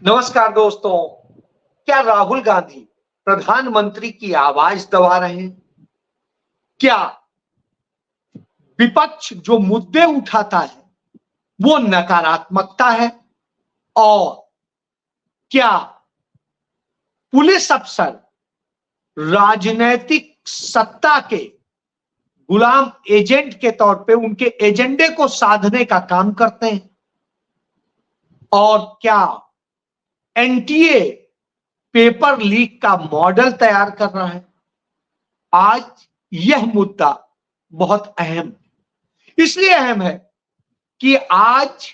नमस्कार दोस्तों। क्या राहुल गांधी प्रधानमंत्री की आवाज दबा रहे हैं? क्या विपक्ष जो मुद्दे उठाता है वो नकारात्मकता है? और क्या पुलिस अफसर राजनैतिक सत्ता के गुलाम एजेंट के तौर पे उनके एजेंडे को साधने का काम करते हैं? और क्या एनटीए पेपर लीक का मॉडल तैयार कर रहा है? आज यह मुद्दा बहुत अहम है। इसलिए अहम है कि आज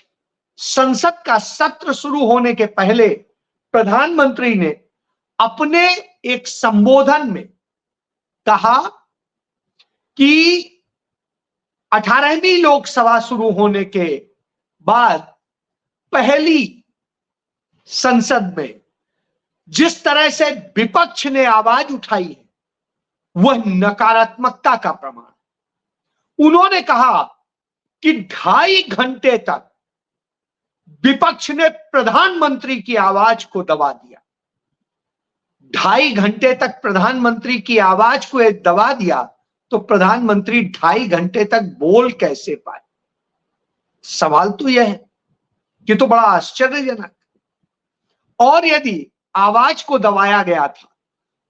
संसद का सत्र शुरू होने के पहले प्रधानमंत्री ने अपने एक संबोधन में कहा कि 18वीं लोकसभा शुरू होने के बाद पहली संसद में जिस तरह से विपक्ष ने आवाज उठाई है वह नकारात्मकता का प्रमाण। उन्होंने कहा कि 2.5 घंटे तक विपक्ष ने प्रधानमंत्री की आवाज को दबा दिया। 2.5 घंटे तक प्रधानमंत्री की आवाज को दबा दिया तो प्रधानमंत्री 2.5 घंटे तक बोल कैसे पाए? सवाल तो यह है कि तो बड़ा आश्चर्यजनक। और यदि आवाज को दबाया गया था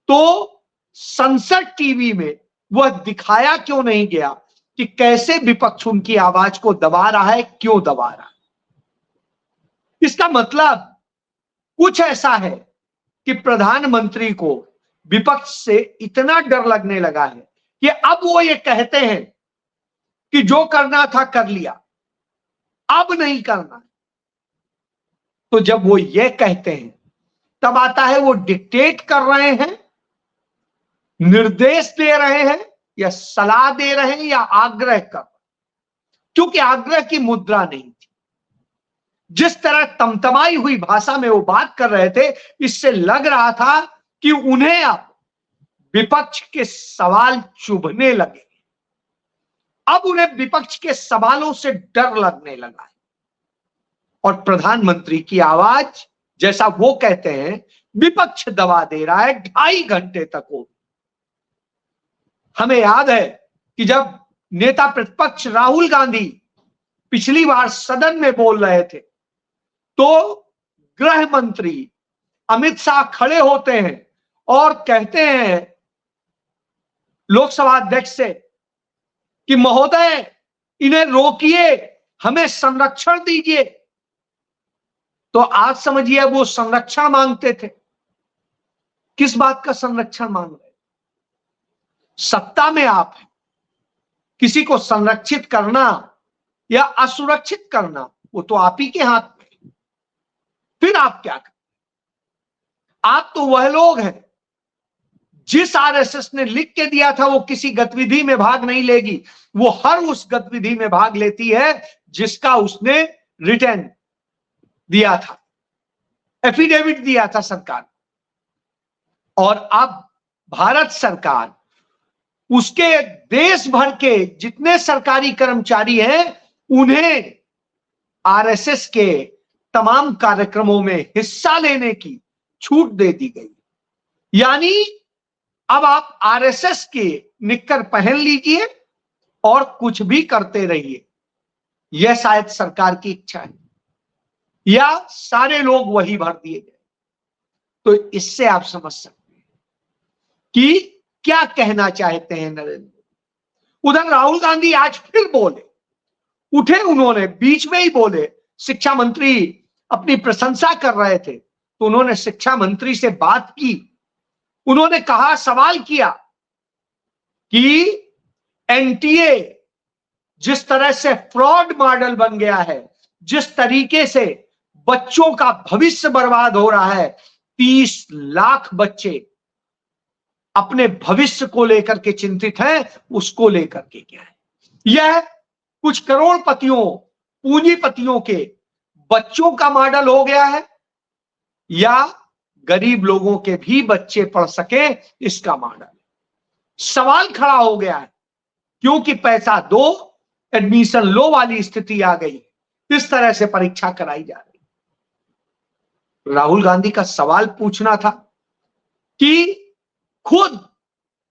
तो संसद टीवी में वह दिखाया क्यों नहीं गया कि कैसे विपक्ष उनकी आवाज को दबा रहा है, क्यों दबा रहा है? इसका मतलब कुछ ऐसा है कि प्रधानमंत्री को विपक्ष से इतना डर लगने लगा है कि अब वो ये कहते हैं कि जो करना था कर लिया, अब नहीं करना। तो जब वो ये कहते हैं तब आता है वो डिक्टेट कर रहे हैं, निर्देश दे रहे हैं, या सलाह दे रहे हैं, या आग्रह कर रहे हैं। क्योंकि आग्रह की मुद्रा नहीं थी। जिस तरह तमतमाई हुई भाषा में वो बात कर रहे थे, इससे लग रहा था कि उन्हें अब विपक्ष के सवाल चुभने लगे। अब उन्हें विपक्ष के सवालों से डर लगने लगा है। और प्रधानमंत्री की आवाज, जैसा वो कहते हैं, विपक्ष दबा दे रहा है 2.5 घंटे तक हो। हमें याद है कि जब नेता प्रतिपक्ष राहुल गांधी पिछली बार सदन में बोल रहे थे तो गृह मंत्री अमित शाह खड़े होते हैं और कहते हैं लोकसभा अध्यक्ष से कि महोदय इन्हें रोकिए, हमें संरक्षण दीजिए। तो आज समझिए वो संरक्षण मांगते थे। किस बात का संरक्षण मांग रहे? सत्ता में आप हैं, किसी को संरक्षित करना या असुरक्षित करना वो तो आप ही के हाथ में है। फिर आप क्या करें? आप तो वह लोग हैं जिस आरएसएस ने लिख के दिया था वो किसी गतिविधि में भाग नहीं लेगी, वो हर उस गतिविधि में भाग लेती है जिसका उसने रिटर्न दिया था, एफिडेविट दिया था सरकार। और अब भारत सरकार उसके देश भर के जितने सरकारी कर्मचारी हैं उन्हें आरएसएस के तमाम कार्यक्रमों में हिस्सा लेने की छूट दे दी गई। यानी अब आप आरएसएस के निक्कर पहन लीजिए और कुछ भी करते रहिए। यह शायद सरकार की इच्छा है, या सारे लोग वही भर दिए गए। तो इससे आप समझ सकते हैं कि क्या कहना चाहते हैं नरेंद्र। उधर राहुल गांधी आज फिर बोले, उठे, उन्होंने बीच में ही बोले। शिक्षा मंत्री अपनी प्रशंसा कर रहे थे तो उन्होंने शिक्षा मंत्री से बात की। उन्होंने कहा, सवाल किया कि एनटीए जिस तरह से फ्रॉड मॉडल बन गया है, जिस तरीके से बच्चों का भविष्य बर्बाद हो रहा है, 30 लाख बच्चे अपने भविष्य को लेकर के चिंतित हैं, उसको लेकर के क्या है? यह कुछ करोड़पतियों, पूंजीपतियों के बच्चों का मॉडल हो गया है, या गरीब लोगों के भी बच्चे पढ़ सके इसका मॉडल? सवाल खड़ा हो गया है क्योंकि पैसा दो, एडमिशन लो वाली स्थिति आ गई। इस तरह से परीक्षा कराई जा रही। राहुल गांधी का सवाल पूछना था कि खुद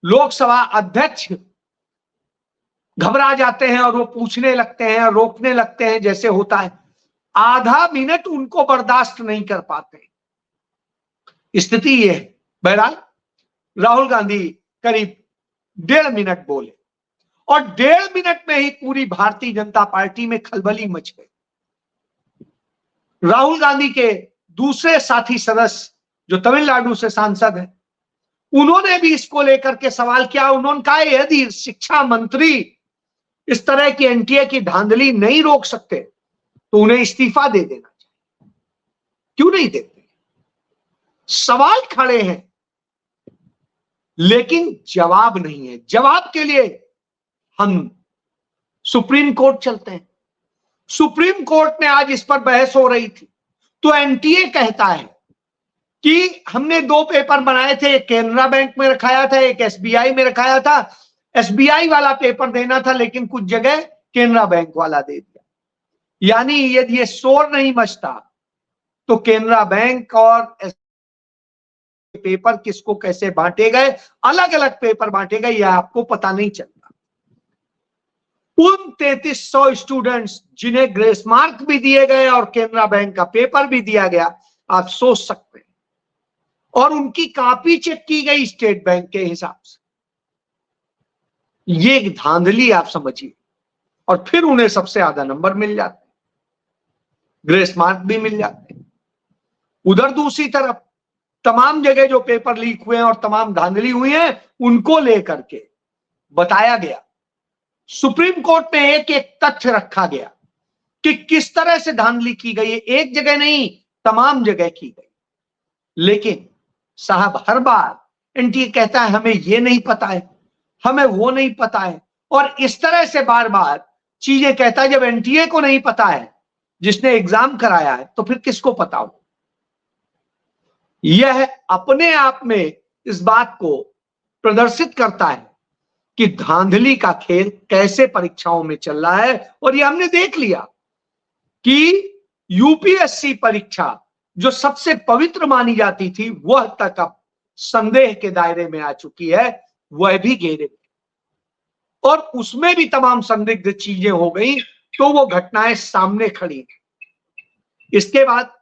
लोकसभा अध्यक्ष घबरा जाते हैं और वो पूछने लगते हैं और रोकने लगते हैं, जैसे होता है। आधा मिनट उनको बर्दाश्त नहीं कर पाते, स्थिति ये है। बहरहाल राहुल गांधी करीब 1.5 मिनट बोले और 1.5 मिनट में ही पूरी भारतीय जनता पार्टी में खलबली मच गई। राहुल गांधी के दूसरे साथी सदस्य जो तमिलनाडु से सांसद हैं, उन्होंने भी इसको लेकर के सवाल किया। उन्होंने कहा यदि शिक्षा मंत्री इस तरह की एनटीए की धांधली नहीं रोक सकते तो उन्हें इस्तीफा दे देना चाहिए। क्यों नहीं देते? सवाल खड़े हैं लेकिन जवाब नहीं है। जवाब के लिए हम सुप्रीम कोर्ट चलते हैं। सुप्रीम कोर्ट में आज इस पर बहस हो रही थी, तो एनटीए कहता है कि हमने 2 पेपर बनाए थे, एक केनरा बैंक में रखाया था, एक एसबीआई में रखाया था। एसबीआई वाला पेपर देना था लेकिन कुछ जगह केनरा बैंक वाला दे दिया। यानी यदि ये शोर नहीं मचता तो केनरा बैंक और पेपर किसको कैसे बांटे गए, अलग अलग पेपर बांटे गए, यह आपको पता नहीं चलता। उन 3300 स्टूडेंट्स जिन्हें ग्रेस मार्क भी दिए गए और केनरा बैंक का पेपर भी दिया गया, आप सोच सकते हैं, और उनकी कॉपी चेक की गई स्टेट बैंक के हिसाब से। ये एक धांधली आप समझिए। और फिर उन्हें सबसे ज्यादा नंबर मिल जाते हैं, ग्रेस मार्क भी मिल जाते हैं। उधर दूसरी तरफ तमाम जगह जो पेपर लीक हुए हैं और तमाम धांधली हुई है, उनको लेकर के बताया गया। सुप्रीम कोर्ट में एक एक तथ्य रखा गया कि किस तरह से धांधली की गई है। एक जगह नहीं, तमाम जगह की गई। लेकिन साहब हर बार एनटीए कहता है हमें ये नहीं पता है, हमें वो नहीं पता है, और इस तरह से बार बार चीजें कहता है। जब एनटीए को नहीं पता है, जिसने एग्जाम कराया है, तो फिर किसको पता हो? यह अपने आप में इस बात को प्रदर्शित करता है कि धांधली का खेल कैसे परीक्षाओं में चल रहा है। और ये हमने देख लिया कि यूपीएससी परीक्षा जो सबसे पवित्र मानी जाती थी, वह तक अब संदेह के दायरे में आ चुकी है, वह भी घेरे में, और उसमें भी तमाम संदिग्ध चीजें हो गई, तो वो घटनाएं सामने खड़ी। इसके बाद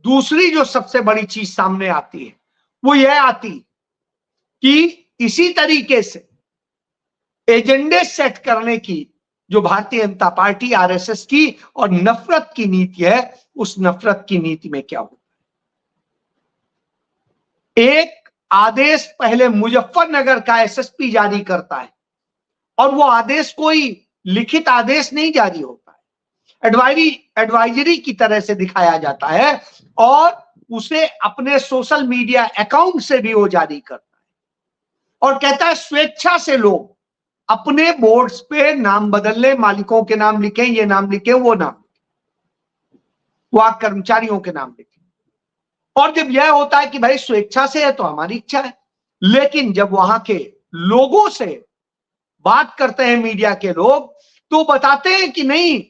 दूसरी जो सबसे बड़ी चीज सामने आती है, वो यह आती कि इसी तरीके से एजेंडे सेट करने की जो भारतीय जनता पार्टी आरएसएस की और नफरत की नीति है, उस नफरत की नीति में क्या होता है। एक आदेश पहले मुजफ्फरनगर का एसएसपी जारी करता है, और वो आदेश कोई लिखित आदेश नहीं जारी होता है, एडवाइजरी की तरह से दिखाया जाता है, और उसे अपने सोशल मीडिया अकाउंट से भी वो जारी करता है, और कहता है स्वेच्छा से लोग अपने बोर्ड्स पे नाम बदल ले, मालिकों के नाम लिखें, ये नाम लिखें, वो नाम लिखें, वहां कर्मचारियों के नाम लिखें। और जब यह होता है कि भाई स्वेच्छा से है तो हमारी इच्छा है, लेकिन जब वहां के लोगों से बात करते हैं मीडिया के लोग, तो बताते हैं कि नहीं,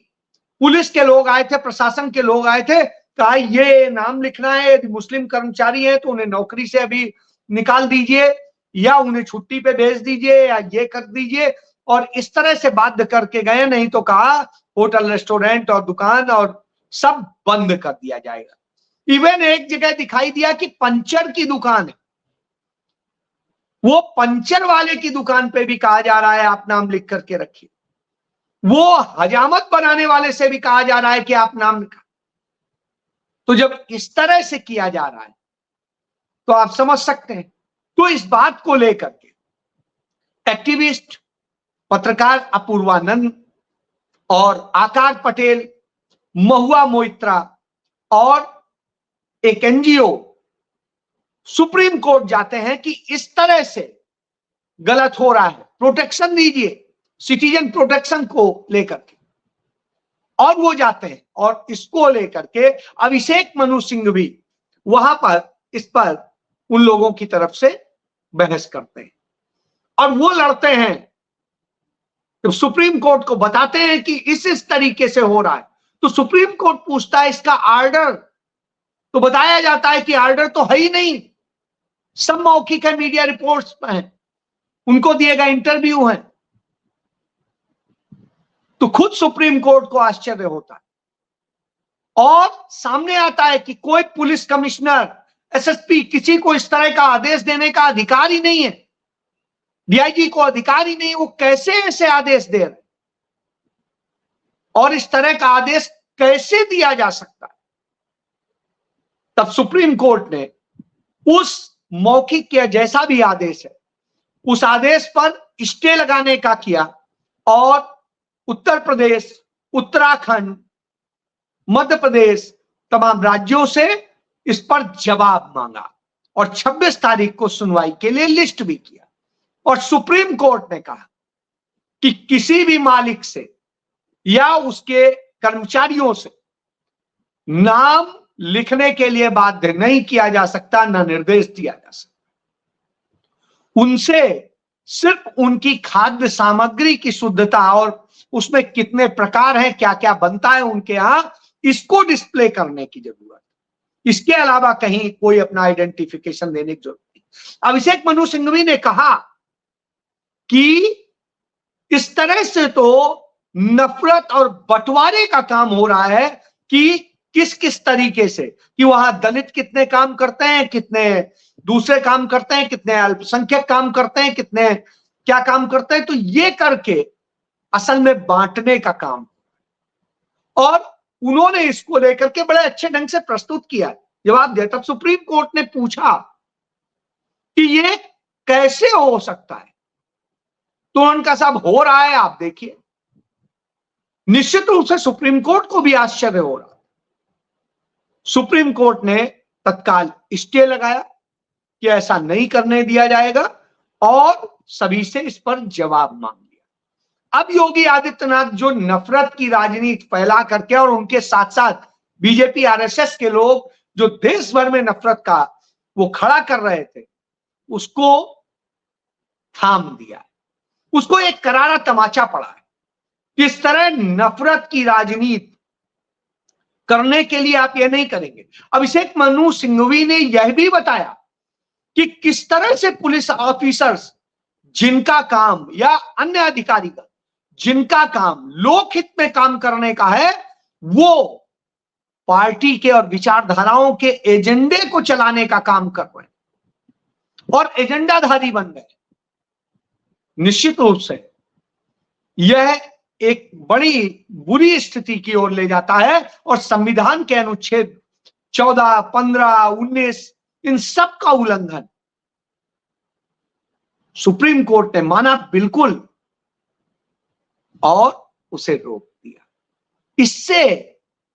पुलिस के लोग आए थे, प्रशासन के लोग आए थे, कहा ये नाम लिखना है, यदि मुस्लिम कर्मचारी है तो उन्हें नौकरी से अभी निकाल दीजिए, या उन्हें छुट्टी पे भेज दीजिए, या ये कर दीजिए, और इस तरह से बाध्य करके गए। नहीं तो कहा होटल, रेस्टोरेंट और दुकान और सब बंद कर दिया जाएगा। इवन एक जगह दिखाई दिया कि पंचर की दुकान है, वो पंचर वाले की दुकान पे भी कहा जा रहा है आप नाम लिख करके रखिए। वो हजामत बनाने वाले से भी कहा जा रहा है कि आप नाम लिखा। तो जब इस तरह से किया जा रहा है तो आप समझ सकते हैं। तो इस बात को लेकर के एक्टिविस्ट, पत्रकार अपूर्वानंद और आकार पटेल, महुआ मोइत्रा और एक एनजीओ सुप्रीम कोर्ट जाते हैं कि इस तरह से गलत हो रहा है, प्रोटेक्शन दीजिए, सिटीजन प्रोटेक्शन को लेकर के। और वो जाते हैं और इसको लेकर के अभिषेक मनु सिंह भी वहां पर इस पर उन लोगों की तरफ से बहस करते हैं, और वो लड़ते हैं, तो सुप्रीम कोर्ट को बताते हैं कि इस तरीके से हो रहा है। तो सुप्रीम कोर्ट पूछता है इसका ऑर्डर तो बताया जाता है कि ऑर्डर तो है ही नहीं, सब मौखिक है, मीडिया रिपोर्ट्स में है, उनको दिए गए इंटरव्यू है। तो खुद सुप्रीम कोर्ट को आश्चर्य होता है और सामने आता है कि कोई पुलिस कमिश्नर, एसएसपी, किसी को इस तरह का आदेश देने का अधिकार ही नहीं है, डीआईजी को अधिकार ही नहीं, वो कैसे ऐसे आदेश दे रहे और इस तरह का आदेश कैसे दिया जा सकता है। तब सुप्रीम कोर्ट ने उस मौखिक के जैसा भी आदेश है, उस आदेश पर स्टे लगाने का किया और उत्तर प्रदेश, उत्तराखंड, मध्य प्रदेश, तमाम राज्यों से इस पर जवाब मांगा और 26 तारीख को सुनवाई के लिए लिस्ट भी किया। और सुप्रीम कोर्ट ने कहा कि किसी भी मालिक से या उसके कर्मचारियों से नाम लिखने के लिए बाध्य नहीं किया जा सकता, न निर्देश दिया जा सकता। उनसे सिर्फ उनकी खाद्य सामग्री की शुद्धता और उसमें कितने प्रकार हैं, क्या क्या बनता है उनके यहां, इसको डिस्प्ले करने की जरूरत है। इसके अलावा कहीं कोई अपना आइडेंटिफिकेशन देने की जरूरत नहीं। अभिषेक मनु सिंघवी ने कहा कि इस तरह से तो नफरत और बंटवारे का काम हो रहा है कि किस किस तरीके से, कि वहां दलित कितने काम करते हैं, कितने दूसरे काम करते हैं, कितने अल्पसंख्यक काम करते हैं, कितने क्या काम करते हैं, तो ये करके असल में बांटने का काम। और उन्होंने इसको लेकर के बड़े अच्छे ढंग से प्रस्तुत किया, जवाब दिया। तब सुप्रीम कोर्ट ने पूछा कि ये कैसे हो सकता है, तो उनका साहब हो रहा है, आप देखिए। निश्चित रूप से सुप्रीम कोर्ट को भी आश्चर्य हो रहा। सुप्रीम कोर्ट ने तत्काल स्टे लगाया कि ऐसा नहीं करने दिया जाएगा और सभी से इस पर जवाब मांग लिया। अब योगी आदित्यनाथ जो नफरत की राजनीति फैला करके और उनके साथ साथ बीजेपी आरएसएस के लोग जो देश भर में नफरत का वो खड़ा कर रहे थे, उसको थाम दिया, उसको एक करारा तमाचा पड़ा है। किस तरह नफरत की राजनीति करने के लिए आप ये नहीं करेंगे। अभिषेक मनु सिंघवी ने यह भी बताया कि किस तरह से पुलिस ऑफिसर्स जिनका काम या अन्य अधिकारी का जिनका काम लोकहित में काम करने का है, वो पार्टी के और विचारधाराओं के एजेंडे को चलाने का काम कर रहे हैं और एजेंडाधारी बन गए। निश्चित रूप से यह एक बड़ी बुरी स्थिति की ओर ले जाता है और संविधान के अनुच्छेद 14, 15, 19 इन सब का उल्लंघन सुप्रीम कोर्ट ने माना बिल्कुल और उसे रोक दिया। इससे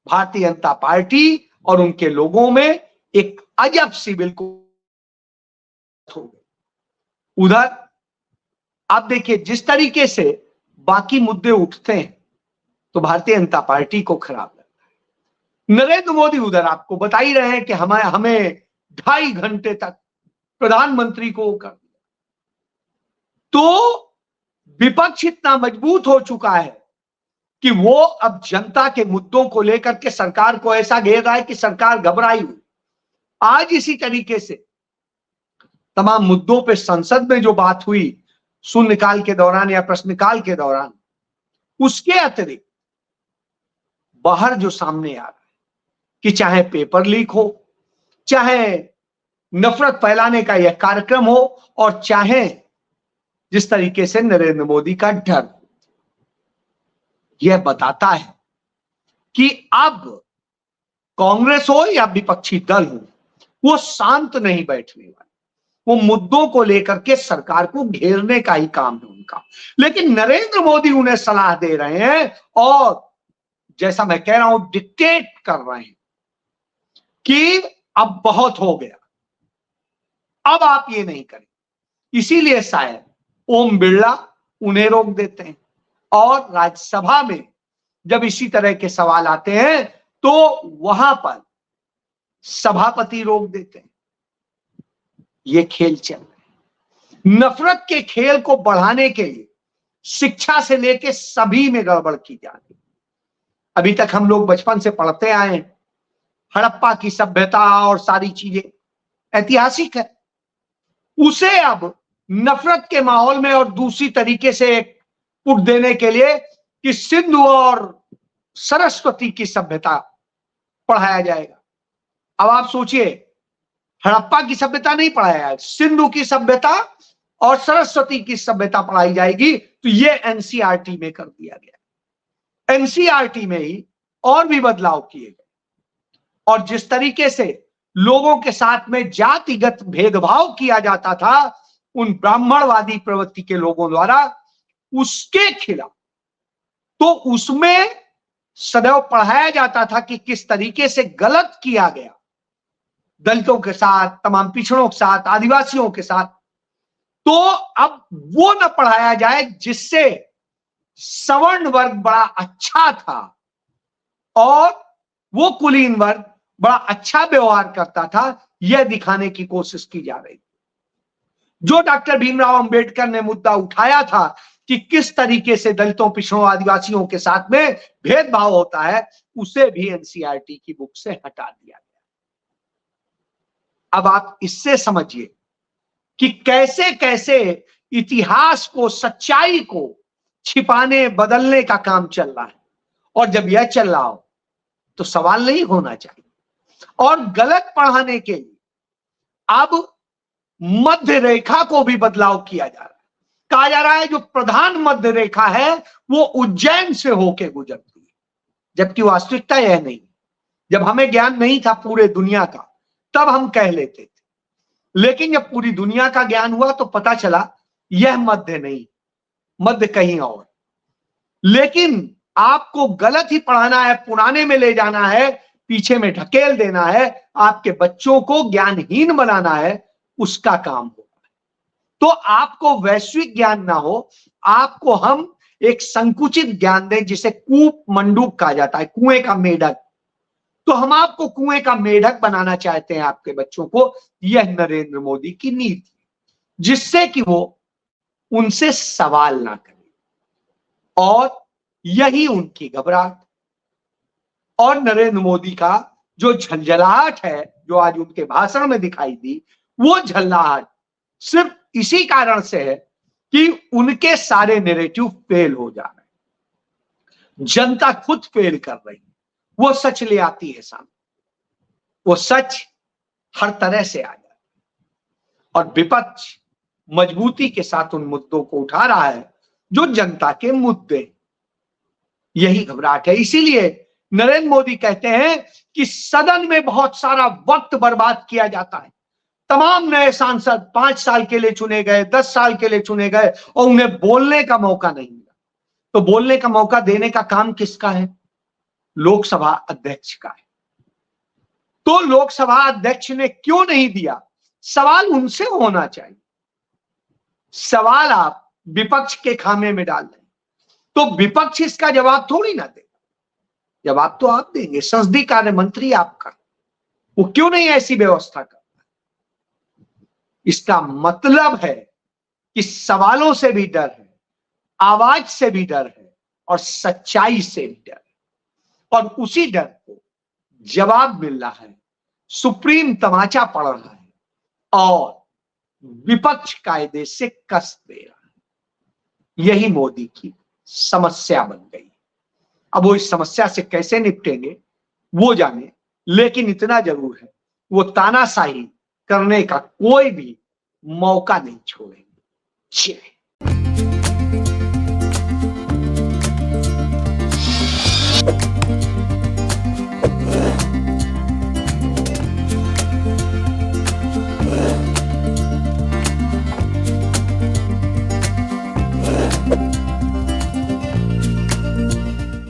भारतीय जनता पार्टी और उनके लोगों में एक अजब सी बिल्कुल हो गई। उधर आप देखिए जिस तरीके से बाकी मुद्दे उठते हैं तो भारतीय जनता पार्टी को खराब लगता है। नरेंद्र मोदी उधर आपको बता ही रहे हैं कि हमें 2.5 घंटे तक प्रधानमंत्री को कर दिया। तो विपक्ष इतना मजबूत हो चुका है कि वो अब जनता के मुद्दों को लेकर के सरकार को ऐसा घेर रहा है कि सरकार घबराई हुई। आज इसी तरीके से तमाम मुद्दों पे संसद में जो बात हुई शून्यकाल के दौरान या प्रश्नकाल के दौरान, उसके अतिरिक्त बाहर जो सामने आ रहा है कि चाहे पेपर लीक हो, चाहे नफरत फैलाने का यह कार्यक्रम हो और चाहे जिस तरीके से नरेंद्र मोदी का डर, यह बताता है कि अब कांग्रेस हो या विपक्षी दल हो, वो शांत नहीं बैठने वाले। वो मुद्दों को लेकर के सरकार को घेरने का ही काम है उनका। लेकिन नरेंद्र मोदी उन्हें सलाह दे रहे हैं और जैसा मैं कह रहा हूं डिक्टेट कर रहे हैं कि अब बहुत हो गया, अब आप ये नहीं करें। इसीलिए शायद ओम बिरला उन्हें रोक देते हैं और राज्यसभा में जब इसी तरह के सवाल आते हैं तो वहां पर सभापति रोक देते हैं। ये खेल चल रहा है। नफरत के खेल को बढ़ाने के लिए शिक्षा से लेके सभी में गड़बड़ की जा रही है। अभी तक हम लोग बचपन से पढ़ते आए हैं, हड़प्पा की सभ्यता और सारी चीजें ऐतिहासिक है, उसे अब नफरत के माहौल में और दूसरी तरीके से पुट देने के लिए कि सिंधु और सरस्वती की सभ्यता पढ़ाया जाएगा। अब आप सोचिए, हड़प्पा की सभ्यता नहीं पढ़ाया है, सिंधु की सभ्यता और सरस्वती की सभ्यता पढ़ाई जाएगी। तो ये एनसीईआरटी में कर दिया गया। एनसीईआरटी में ही और भी बदलाव किए गए, और जिस तरीके से लोगों के साथ में जातिगत भेदभाव किया जाता था उन ब्राह्मणवादी प्रवृत्ति के लोगों द्वारा, उसके खिलाफ तो उसमें सदैव पढ़ाया जाता था कि किस तरीके से गलत किया गया दलितों के साथ, तमाम पिछड़ों के साथ, आदिवासियों के साथ। तो अब वो न पढ़ाया जाए जिससे सवर्ण वर्ग बड़ा अच्छा था और वो कुलीन वर्ग बड़ा अच्छा व्यवहार करता था, यह दिखाने की कोशिश की जा रही। जो डॉक्टर भीमराव अंबेडकर ने मुद्दा उठाया था कि किस तरीके से दलितों, पिछड़ों, आदिवासियों के साथ में भेदभाव होता है, उसे भी एनसीईआरटी की बुक से हटा दिया गया। अब आप इससे समझिए कि कैसे कैसे इतिहास को, सच्चाई को छिपाने, बदलने का काम चल रहा है। और जब यह चल रहा हो तो सवाल नहीं होना चाहिए। और गलत पढ़ाने के लिए अब मध्य रेखा को भी बदलाव किया जा रहा है। कहा जा रहा है जो प्रधान मध्य रेखा है वो उज्जैन से होके गुजरती है, जबकि वास्तविकता यह नहीं। जब हमें ज्ञान नहीं था पूरे दुनिया का तब हम कह लेते थे, लेकिन जब पूरी दुनिया का ज्ञान हुआ तो पता चला यह मध्य नहीं, मध्य कहीं और। लेकिन आपको गलत ही पढ़ाना है, पुराने में ले जाना है, पीछे में ढकेल देना है, आपके बच्चों को ज्ञानहीन बनाना है, उसका काम होगा। तो आपको वैश्विक ज्ञान ना हो, आपको हम एक संकुचित ज्ञान दें जिसे कूप मंडूक कहा जाता है, कुएं का मेढक। तो हम आपको कुएं का मेढक बनाना चाहते हैं आपके बच्चों को। यह नरेंद्र मोदी की नीति, जिससे कि वो उनसे सवाल ना करें, और यही उनकी घबराहट। और नरेंद्र मोदी का जो झंझलाहट है, जो आज उनके भाषण में दिखाई दी, वो झल्लाहट सिर्फ इसी कारण से है कि उनके सारे नैरेटिव फेल हो जा रहे हैं। जनता खुद फेल कर रही है। वो सच ले आती है सामने, वो सच हर तरह से आ जाता है, और विपक्ष मजबूती के साथ उन मुद्दों को उठा रहा है जो जनता के मुद्दे। यही घबराहट है। इसीलिए नरेंद्र मोदी कहते हैं कि सदन में बहुत सारा वक्त बर्बाद किया जाता है। तमाम नए सांसद 5 साल के लिए चुने गए, 10 साल के लिए चुने गए, और उन्हें बोलने का मौका नहीं मिला। तो बोलने का मौका देने का काम किसका है? लोकसभा अध्यक्ष का है। तो लोकसभा अध्यक्ष ने क्यों नहीं दिया? सवाल उनसे होना चाहिए। सवाल आप विपक्ष के खामे में डाल दें तो विपक्ष इसका जवाब थोड़ी ना देगा। जवाब तो आप देंगे, संसदीय कार्य मंत्री आपका, वो क्यों नहीं ऐसी व्यवस्था करता? इसका मतलब है कि सवालों से भी डर है, आवाज से भी डर है, और सच्चाई से भी डर है। और उसी डर को जवाब मिल रहा है, सुप्रीम तमाचा पड़ रहा है, और विपक्ष कायदे से कस दे रहा है। यही मोदी की समस्या बन गई। अब वो इस समस्या से कैसे निपटेंगे वो जाने, लेकिन इतना जरूर है वो तानाशाही करने का कोई भी मौका नहीं छोड़ेंगे।